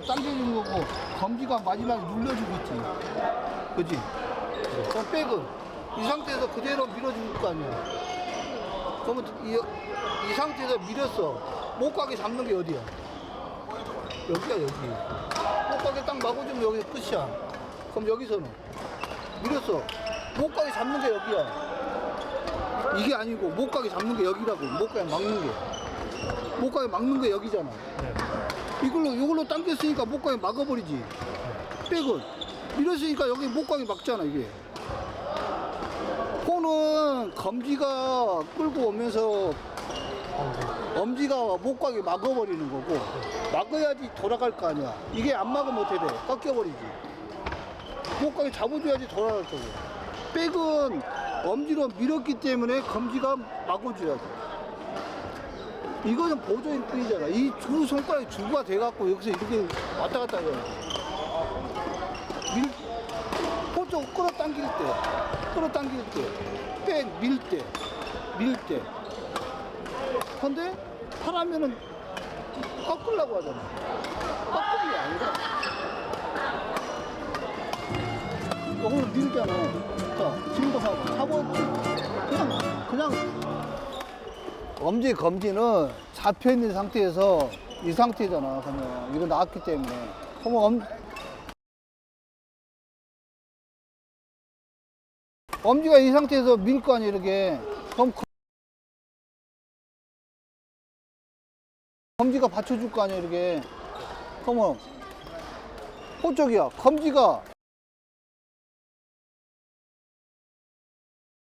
당겨주는 거고 검지가 마지막에 눌러주고 있지. 그지? 그럼 백은 이 상태에서 그대로 밀어줄 거 아니야. 그러면 이 상태에서 밀었어. 못 가게 잡는 게 어디야? 여기야, 여기. 못 가게 딱 막아주면 여기서 끝이야. 그럼 여기서는 밀었어. 못 가게 잡는 게 여기야. 이게 아니고 못 가게 잡는 게 여기라고. 못 가게 막는 게. 못 가게 막는 게 여기잖아. 이걸로 당겼으니까 못 가게 막아버리지. 백은 밀었으니까 여기 못 가게 막잖아, 이게. 폰은 검지가 끌고 오면서 엄지가 못 가게 막아버리는 거고, 막아야지 돌아갈 거 아니야. 이게 안 막으면 어떻게 돼? 꺾여버리지. 못 가게 잡아줘야지 돌아갈 거고. 백은 엄지로 밀었기 때문에 검지가 막아줘야 돼. 이거는 보조일 뿐이잖아. 이 두 손가락이 주가 돼갖고 여기서 이렇게 왔다 갔다 해요. 폰쪽 끌어당길 때, 백 밀 때. 근데 하라면은 꺾으려고 하잖아. 꺾는 게 아니라. 이거는 밀잖아. 자, 지금도 잡았지. 그냥. 검지는 잡혀있는 상태에서 이 상태잖아. 그러면 이거 나왔기 때문에. 그러면 엄지가 이 상태에서 밀 거 아니야, 이렇게. 그럼 검지가 받쳐줄 거 아니야, 이렇게. 그러면 호쪽이야. 검지가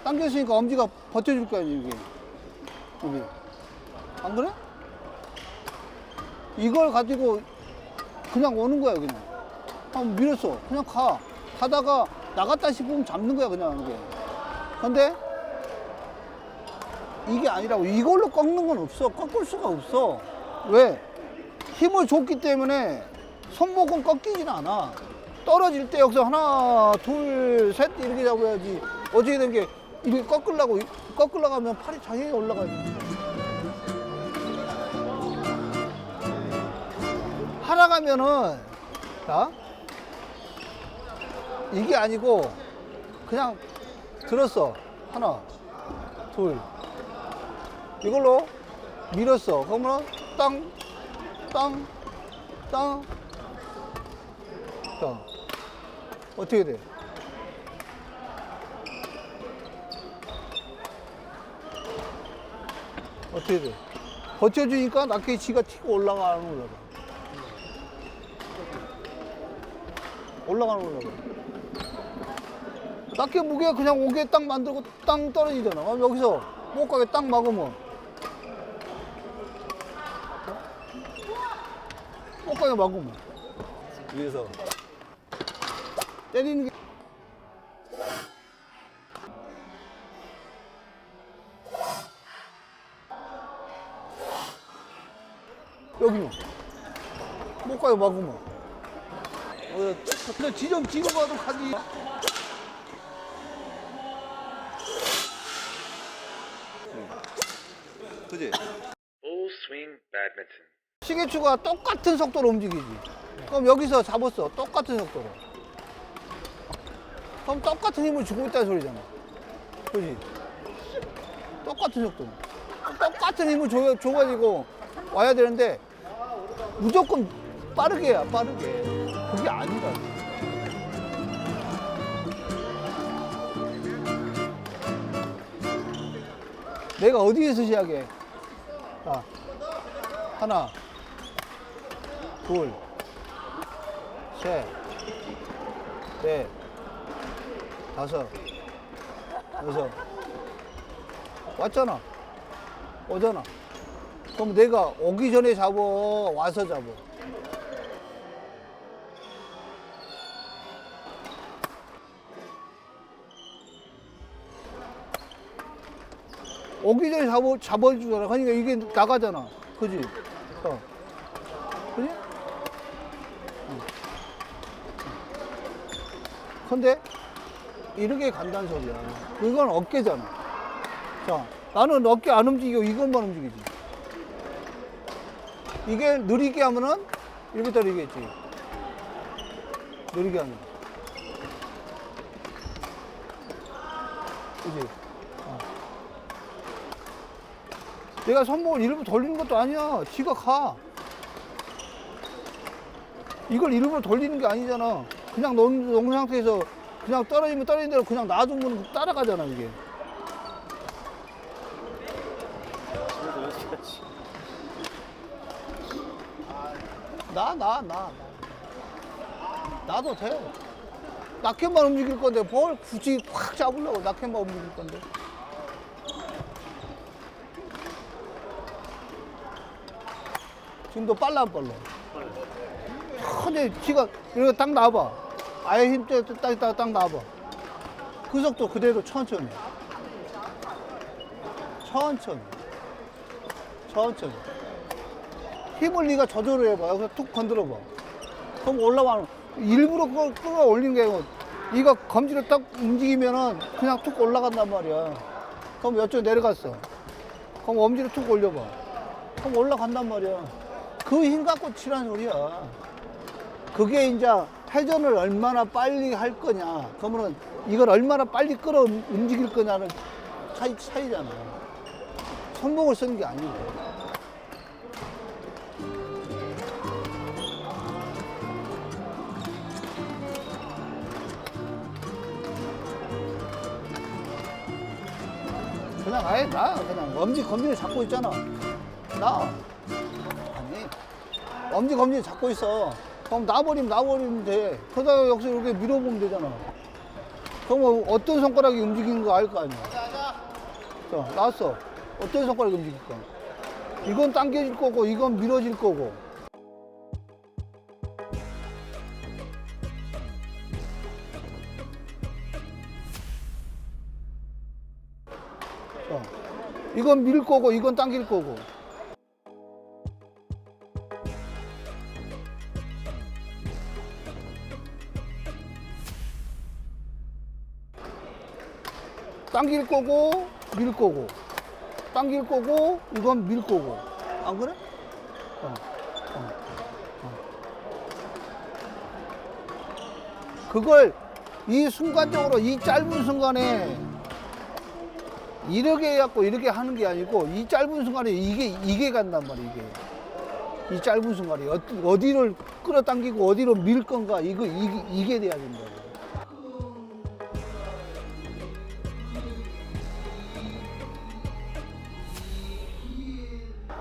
당겼으니까 엄지가 버텨줄 거 아니야, 이게. 여기. 안 그래? 이걸 가지고 그냥 오는 거야, 그냥. 밀었어. 그냥 가. 가다가 나갔다 싶으면 잡는 거야, 그냥 이게. 근데 이게 아니라고. 이걸로 꺾는 건 없어. 꺾을 수가 없어. 왜? 힘을 줬기 때문에 손목은 꺾이진 않아. 떨어질 때 여기서 하나, 둘, 셋 이렇게 잡아야지. 어떻게 된 게 이렇게 꺾으려고 하면 팔이 당연히 올라가야지. 하락하면은, 자, 이게 아니고 그냥 들었어. 하나, 둘. 이걸로 밀었어. 그러면 땅. 어떻게 돼? 어떻게 돼? 버텨주니까 낙게 지가 튀고 올라가는 거야. 올라가는 거야. 낙게 무게가 그냥 오게 딱 만들고 땅 떨어지잖아. 그럼 여기서 못 가게 딱 막으면 못 가게 막으면 위에서 때리는 게 여기는 못 가게 막으면 근데 지점 찍어봐도 가지. 그지? Full swing badminton. 시계추가 똑같은 속도로 움직이지. 그럼 여기서 잡았어. 똑같은 속도로. 그럼 똑같은 힘을 주고 있다는 소리잖아. 그지? 똑같은 속도로. 똑같은 힘을 줘가지고 와야 되는데 무조건 빠르게 해야 빠르게. 그게 아니라. 내가 어디에서 시작해? 자, 하나, 둘, 셋, 넷, 다섯, 여섯. 왔잖아. 오잖아. 그럼 내가 오기 전에 잡어, 와서 잡어. 오기 전에 잡아주잖아. 그러니까 이게 나가잖아. 그지? 그지? 근데 이렇게 간다는 소리야. 이건 어깨잖아. 자, 나는 어깨 안 움직이고 이것만 움직이지. 이게 느리게 하면은 이렇게 때리겠지. 느리게 하면. 그지? 내가 손목을 일부러 돌리는 것도 아니야. 지가 가. 이걸 일부러 돌리는 게 아니잖아. 그냥 놓은 상태에서 그냥 떨어지면 떨어진 대로 그냥 놔두면 따라가잖아, 이게. 나도 돼. 낙켓만 움직일 건데 뭘 굳이 확 잡으려고 낙켓만 움직일 건데. 지금도 빨라 안 빨라? 근데 지가 이렇게 딱 놔봐. 아예 힘 딱 놔봐. 그 속도 그대로 천천히. 천천히. 힘을 네가 조절을 해봐. 여기서 툭 건드려봐. 그럼 올라가는. 일부러 끌어올리는 게 아니고, 네가 검지를 딱 움직이면은 그냥 툭 올라간단 말이야. 그럼 이쪽 내려갔어. 그럼 엄지를 툭 올려봐. 그럼 올라간단 말이야. 그 힘 갖고 치란 소리야. 그게 이제 회전을 얼마나 빨리 할 거냐. 그러면은 이걸 얼마나 빨리 끌어 움직일 거냐는 차이잖아. 손목을 쓰는 게 아니고. 그냥 아예 그냥 검지를 잡고 있잖아. 아니, 검지를 잡고 있어. 그럼 놔버리면 돼. 그러다가 여기서 이렇게 밀어보면 되잖아. 그럼 어떤 손가락이 움직이는 거 알 거 아니야. 자, 나왔어. 어떤 손가락이 움직일까? 이건 당겨질 거고, 이건 밀어질 거고. 자, 이건 밀 거고, 이건 당길 거고. 당길 거고, 밀 거고. 당길 거고, 이건 밀 거고. 안 그래? 그걸 이 순간적으로, 이 짧은 순간에 이렇게 해갖고 이렇게 하는 게 아니고, 이 짧은 순간에 이게 간단 말이야, 이게. 이 짧은 순간에 어디를 끌어당기고 어디로 밀 건가, 이게 돼야 된다고.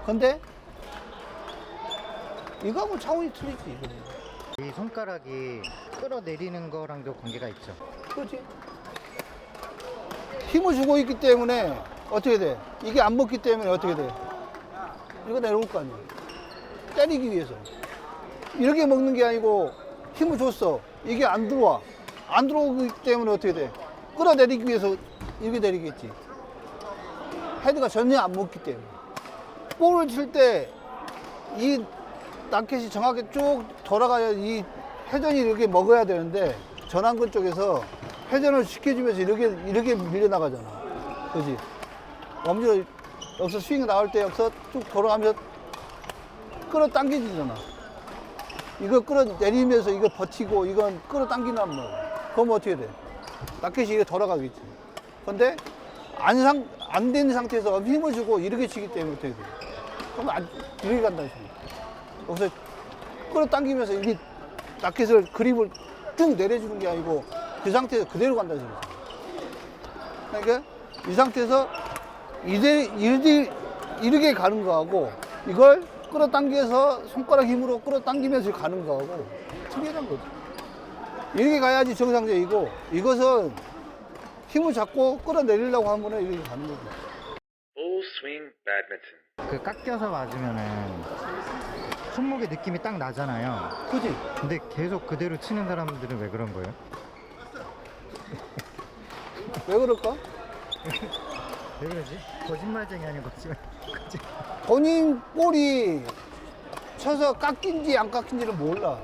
근데 이거하고 차원이 틀리지. 이 손가락이 끌어내리는 거랑도 관계가 있죠. 그렇지. 힘을 주고 있기 때문에 어떻게 돼? 이게 안 먹기 때문에 어떻게 돼? 이거 내려올 거 아니야. 때리기 위해서. 이렇게 먹는 게 아니고 힘을 줬어. 이게 안 들어와. 안 들어오기 때문에 어떻게 돼? 끌어내리기 위해서 이렇게 내리겠지. 헤드가 전혀 안 먹기 때문에. 볼을 칠 때 이 라켓이 정확히 쭉 돌아가야 이 회전이 이렇게 먹어야 되는데, 전완근 쪽에서 회전을 시켜주면서 이렇게 밀려나가잖아. 그지? 엄지로 여기서 스윙 나올 때 여기서 쭉 돌아가면서 끌어당기지잖아. 이거 끌어내리면서 이거 버티고 이건 끌어당기란 말이야. 그럼 어떻게 돼? 라켓이 이렇게 돌아가겠지. 근데 안 된 상태에서 힘을 주고 이렇게 치기 때문에 어떻게 돼? 그럼 이렇게 간다는 소리야. 여기서 끌어당기면서 이게 라켓을 그립을 쭉 내려주는 게 아니고 그 상태에서 그대로 간다는 소리야. 그러니까 이 상태에서 이렇게 가는 거하고, 이걸 끌어당겨서 손가락 힘으로 끌어당기면서 가는 거하고 틀리다는 거지. 이렇게 가야지 정상적이고, 이것은 힘을 잡고 끌어내리려고 하면 이렇게 가는 거지. Full swing badminton. 그 깎여서 맞으면은 손목의 느낌이 딱 나잖아요. 그지? 근데 계속 그대로 치는 사람들은 왜 그런 거예요? 왜 그럴까? 왜 그러지? 거짓말쟁이 아닌 거짓말. 본인 볼이 쳐서 깎인지 안 깎인지를 몰라.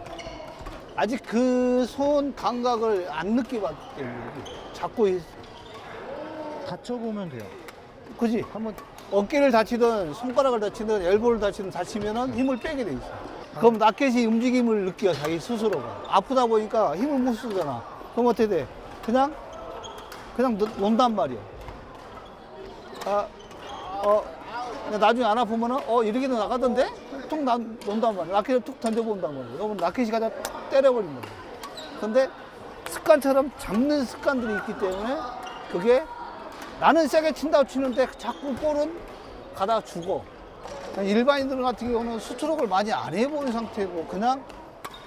아직 그 손 감각을 안 느껴봤기 때문에 잡고 있어. 다쳐보면 돼요. 그지? 한번 어깨를 다치든 손가락을 다치든 엘보를 다치든 다치면은 힘을 빼게 돼 있어. 그럼 라켓이 움직임을 느껴, 자기 스스로가. 아프다 보니까 힘을 못 쓰잖아. 그럼 어떻게 돼? 그냥 논단 말이야. 나중에 안 아프면은, 이렇게도 나가던데? 툭 논단 말이야. 라켓을 툭 던져본단 말이야. 그러면 라켓이 가다 때려버린다. 근데 습관처럼 잡는 습관들이 있기 때문에 그게 나는 세게 친다고 치는데 자꾸 볼은 가다가 죽어. 일반인들 같은 경우는 스트로크를 많이 안 해보는 상태고 그냥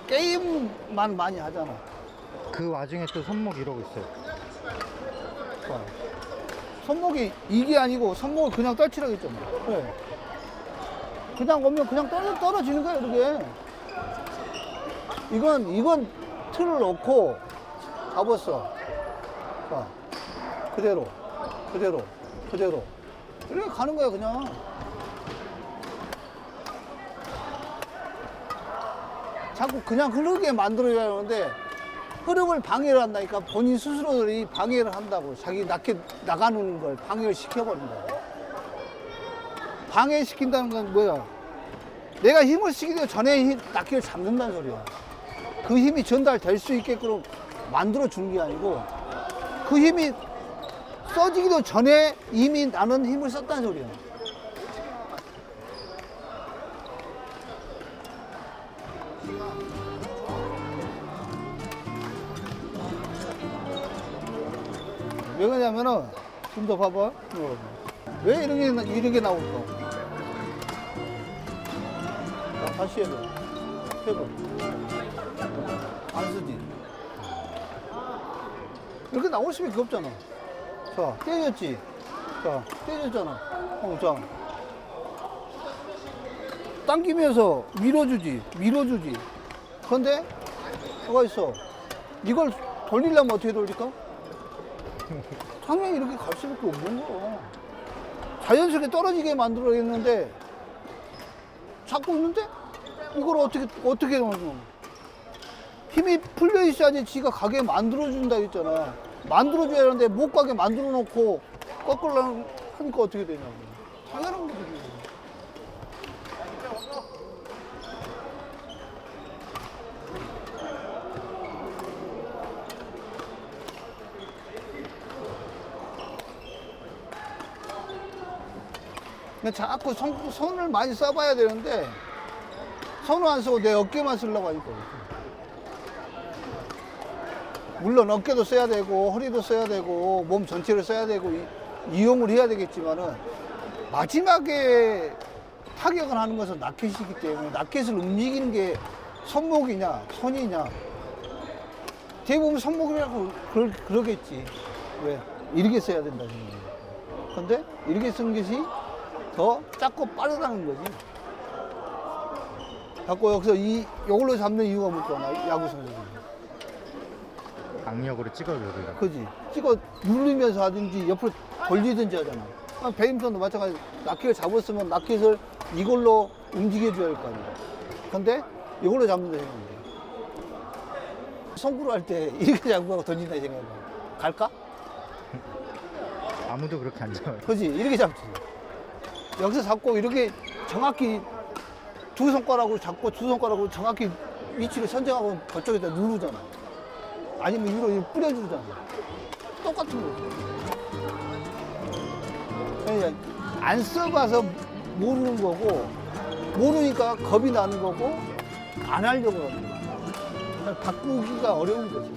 게임만 많이 하잖아. 그 와중에 또 손목 이러고 있어요. 손목이 이게 아니고 손목을 그냥 떨치라고 했잖아. 네. 그냥 오면 그냥 떨어지는 거야, 이렇게. 이건 틀을 놓고 잡았어. 자, 그대로. 이렇게 가는 거야, 그냥. 자꾸 그냥 흐르게 만들어야 하는데 흐름을 방해를 한다니까 본인 스스로들이 방해를 한다고. 자기 라켓 나가는 걸 방해를 시켜버린다. 방해시킨다는 건 뭐야? 내가 힘을 쓰기도 전에 라켓을 잡는다는 소리야. 그 힘이 전달될 수 있게끔 만들어 주는 게 아니고 그 힘이 써지기도 전에 이미 나는 힘을 썼다는 소리야. 왜 그러냐면은 좀 더 봐봐. 왜 이런 게 나올까? 다시 해봐. 안 쓰지. 이렇게 나올 수밖에 없잖아. 자, 떼졌지. 자, 떼졌잖아. 자. 당기면서 밀어주지. 근데 뭐가 있어? 이걸 돌리려면 어떻게 돌릴까? 당연히 이렇게 갈 수밖에 없는 거야. 자연스럽게 떨어지게 만들어야겠는데 잡고 있는데 이걸 어떻게 하는. 힘이 풀려 있어야지 지가 가게 만들어준다 했잖아. 만들어줘야 하는데 못 가게 만들어 놓고 거꾸로 하니까 어떻게 되냐고. 당연한 거지. 자꾸 손을 많이 써봐야 되는데 손을 안 쓰고 내 어깨만 쓰려고 하니까. 물론 어깨도 써야 되고 허리도 써야 되고 몸 전체를 써야 되고 이용을 해야 되겠지만은 마지막에 타격을 하는 것은 라켓이기 때문에 라켓을 움직이는 게 손목이냐 손이냐. 대부분 손목이라고 그러겠지. 왜? 이렇게 써야 된다. 근데 이렇게 쓴 것이 더 작고 빠르다는 거지. 자꾸 여기서 이걸로 잡는 이유가 뭘까? 야구 선수들. 악력으로 찍어줘요. 그지? 찍어 누르면서 하든지 옆으로 돌리든지 하잖아. 배드민턴도 마찬가지. 라켓을 잡았으면 라켓을 이걸로 움직여줘야 할 거 아니야. 근데 이걸로 잡는다 생각해. 송구로 할 때 이렇게 잡고 던진다 생각해. 갈까? 아무도 그렇게 안 잡아요. 그지? 이렇게 잡지. 여기서 잡고 이렇게 정확히 두 손가락으로 잡고 두 손가락으로 정확히 위치를 선정하고 그쪽에다 누르잖아. 아니면 위로 뿌려주잖아. 똑같은 거지. 그러니까 안 써봐서 모르는 거고, 모르니까 겁이 나는 거고, 안 하려고 하는 거야. 바꾸기가 어려운 거지.